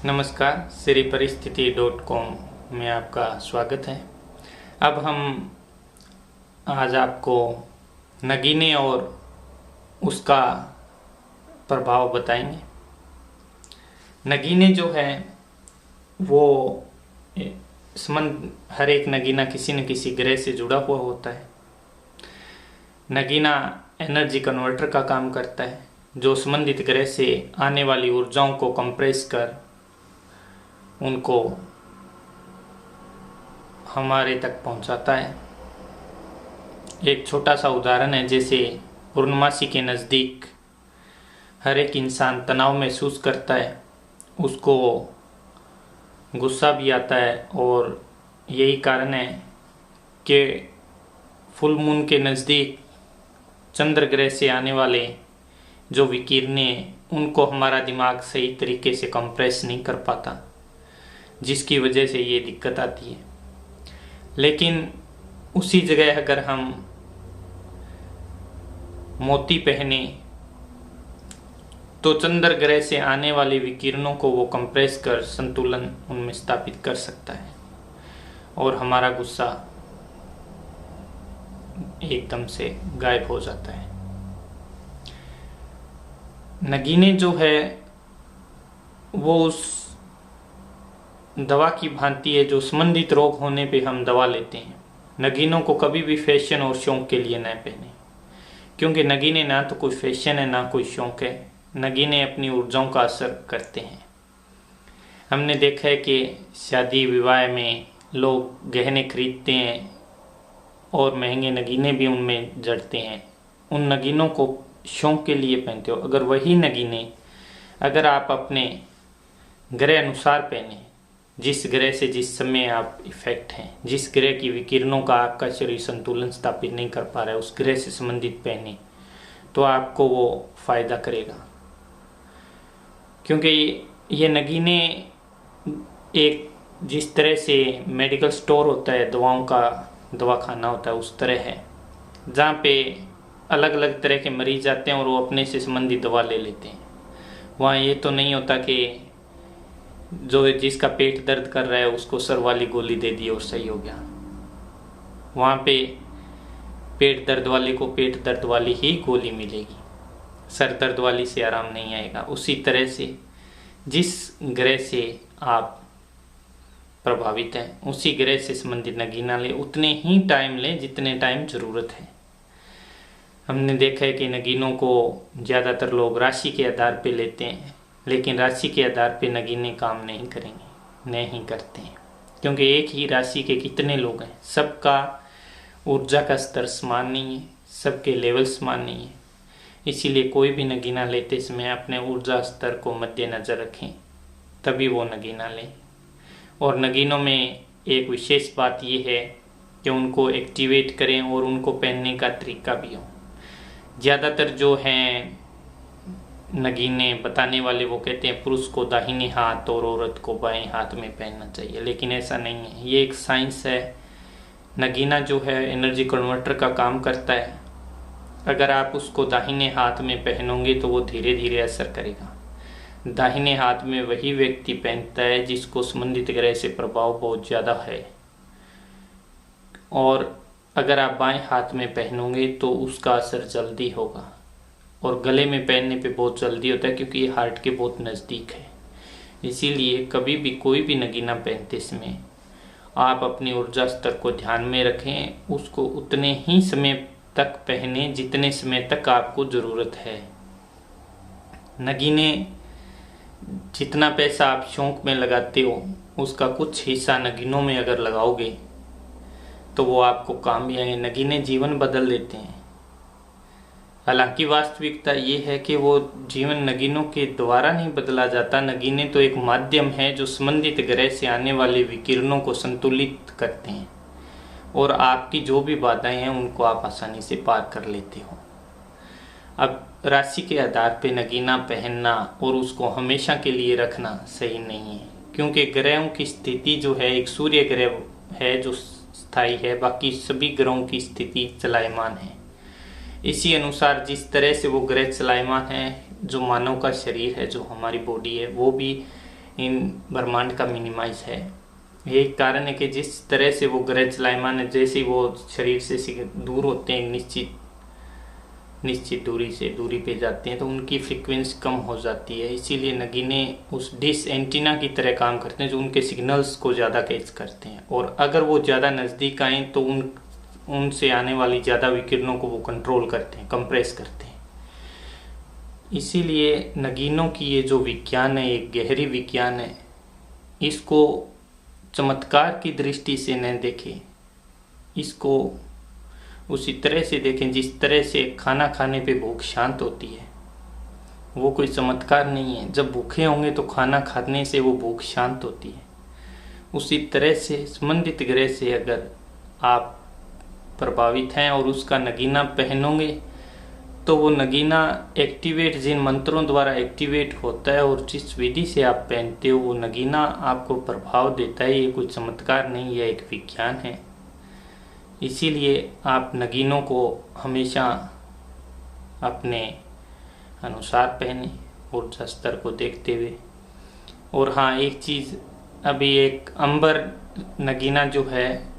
नमस्कार, श्री परिस्थिति.com में आपका स्वागत है। अब हम आज आपको नगीने और उसका प्रभाव बताएंगे। नगीने जो है वो संबंध, हर एक नगीना किसी न किसी ग्रह से जुड़ा हुआ होता है। नगीना एनर्जी कन्वर्टर का काम करता है जो संबंधित ग्रह से आने वाली ऊर्जाओं को कंप्रेस कर उनको हमारे तक पहुंचाता है। एक छोटा सा उदाहरण है, जैसे पूर्णमासी के नज़दीक हर एक इंसान तनाव महसूस करता है, उसको गुस्सा भी आता है और यही कारण है कि फुल मून के नज़दीक चंद्र ग्रह से आने वाले जो विकिरणें उनको हमारा दिमाग सही तरीके से कंप्रेस नहीं कर पाता, जिसकी वजह से ये दिक्कत आती है। लेकिन उसी जगह अगर हम मोती पहने तो चंद्र ग्रह से आने वाले विकिरणों को वो कंप्रेस कर संतुलन उनमें स्थापित कर सकता है और हमारा गुस्सा एकदम से गायब हो जाता है। नगीने जो है वो उस दवा की भांति है जो संबंधित रोग होने पे हम दवा लेते हैं। नगीनों को कभी भी फैशन और शौक के लिए न पहने, क्योंकि नगीने ना तो कोई फैशन है ना कोई शौक है। नगीने अपनी ऊर्जाओं का असर करते हैं। हमने देखा है कि शादी विवाह में लोग गहने खरीदते हैं और महंगे नगीने भी उनमें जड़ते हैं। उन नगीनों को शौक के लिए पहनते हो। अगर वही नगीने अगर आप अपने ग्रह अनुसार पहने, जिस ग्रह से जिस समय आप इफेक्ट हैं, जिस ग्रह की विकिरणों का आपका शरीर संतुलन स्थापित नहीं कर पा रहा है, उस ग्रह से संबंधित पहने तो आपको वो फायदा करेगा। क्योंकि ये नगीने एक जिस तरह से मेडिकल स्टोर होता है, दवाओं का दवाखाना होता है, उस तरह है जहाँ पे अलग अलग तरह के मरीज आते हैं और वो अपने से संबंधित दवा ले लेते हैं। वहाँ ये तो नहीं होता कि जो जिसका पेट दर्द कर रहा है उसको सर वाली गोली दे दी और सही हो गया। वहाँ पे पेट दर्द वाले को पेट दर्द वाली ही गोली मिलेगी, सर दर्द वाली से आराम नहीं आएगा। उसी तरह से जिस ग्रह से आप प्रभावित हैं उसी ग्रह से संबंधित नगीना लें, उतने ही टाइम लें जितने टाइम ज़रूरत है। हमने देखा है कि नगीनों को ज़्यादातर लोग राशि के आधार पे लेते हैं, लेकिन राशि के आधार पे नगीने काम नहीं करेंगे, नहीं करते हैं, क्योंकि एक ही राशि के कितने लोग हैं, सबका ऊर्जा का स्तर समान नहीं है, सबके लेवल समान नहीं है। इसीलिए कोई भी नगीना लेते समय अपने ऊर्जा स्तर को मद्देनज़र रखें, तभी वो नगीना लें। और नगीनों में एक विशेष बात यह है कि उनको एक्टिवेट करें और उनको पहनने का तरीका भी हो। ज़्यादातर जो हैं नगीने बताने वाले वो कहते हैं पुरुष को दाहिने हाथ और औरत को बाएं हाथ में पहनना चाहिए, लेकिन ऐसा नहीं है। ये एक साइंस है। नगीना जो है एनर्जी कन्वर्टर का काम करता है। अगर आप उसको दाहिने हाथ में पहनोगे तो वो धीरे धीरे असर करेगा। दाहिने हाथ में वही व्यक्ति पहनता है जिसको संबंधित ग्रह से प्रभाव बहुत ज़्यादा है, और अगर आप बाएं हाथ में पहनोगे तो उसका असर जल्दी होगा। और गले में पहनने पे बहुत जल्दी होता है, क्योंकि ये हार्ट के बहुत नज़दीक है। इसीलिए कभी भी कोई भी नगीना पहनते समय आप अपनी ऊर्जा स्तर को ध्यान में रखें, उसको उतने ही समय तक पहने जितने समय तक आपको ज़रूरत है। नगीने जितना पैसा आप शौक में लगाते हो उसका कुछ हिस्सा नगीनों में अगर लगाओगे तो वो आपको काम भी आएंगे। नगीने जीवन बदल देते हैं। हालांकि वास्तविकता ये है कि वो जीवन नगीनों के द्वारा नहीं बदला जाता। नगीने तो एक माध्यम है जो संबंधित ग्रह से आने वाले विकिरणों को संतुलित करते हैं और आपकी जो भी बाधाएं हैं उनको आप आसानी से पार कर लेते हो। अब राशि के आधार पे नगीना पहनना और उसको हमेशा के लिए रखना सही नहीं है, क्योंकि ग्रहों की स्थिति जो है, एक सूर्य ग्रह है जो स्थायी है, बाकी सभी ग्रहों की स्थिति चलायमान है। इसी अनुसार जिस तरह से वो ग्रह चलायमान है, जो मानव का शरीर है, जो हमारी बॉडी है, वो भी इन ब्रह्मांड का मिनिमाइज है। यही कारण है कि जिस तरह से वो ग्रह चलायमान है, जैसे वो शरीर से दूर होते हैं, निश्चित दूरी पे जाते हैं, तो उनकी फ्रीक्वेंसी कम हो जाती है। इसीलिए नगीने उस डिश एंटीना की तरह काम करते हैं जो उनके सिग्नल्स को ज़्यादा कैच करते हैं, और अगर वो ज़्यादा नज़दीक आए तो उनसे आने वाली ज़्यादा विकिरणों को वो कंट्रोल करते हैं, कंप्रेस करते हैं। इसीलिए नगीनों की ये जो विज्ञान है, एक गहरी विज्ञान है, इसको चमत्कार की दृष्टि से न देखें, इसको उसी तरह से देखें जिस तरह से खाना खाने पे भूख शांत होती है। वो कोई चमत्कार नहीं है, जब भूखे होंगे तो खाना खाने से वो भूख शांत होती है। उसी तरह से संबंधित ग्रह से अगर आप प्रभावित हैं और उसका नगीना पहनोगे तो वो नगीना एक्टिवेट जिन मंत्रों द्वारा एक्टिवेट होता है, और जिस विधि से आप पहनते हो वो नगीना आपको प्रभाव देता है। ये कोई चमत्कार नहीं है, एक विज्ञान है। इसीलिए आप नगीनों को हमेशा अपने अनुसार पहने, ऊर्जा स्तर को देखते हुए। और हाँ, एक चीज़, अभी एक अंबर नगीना जो है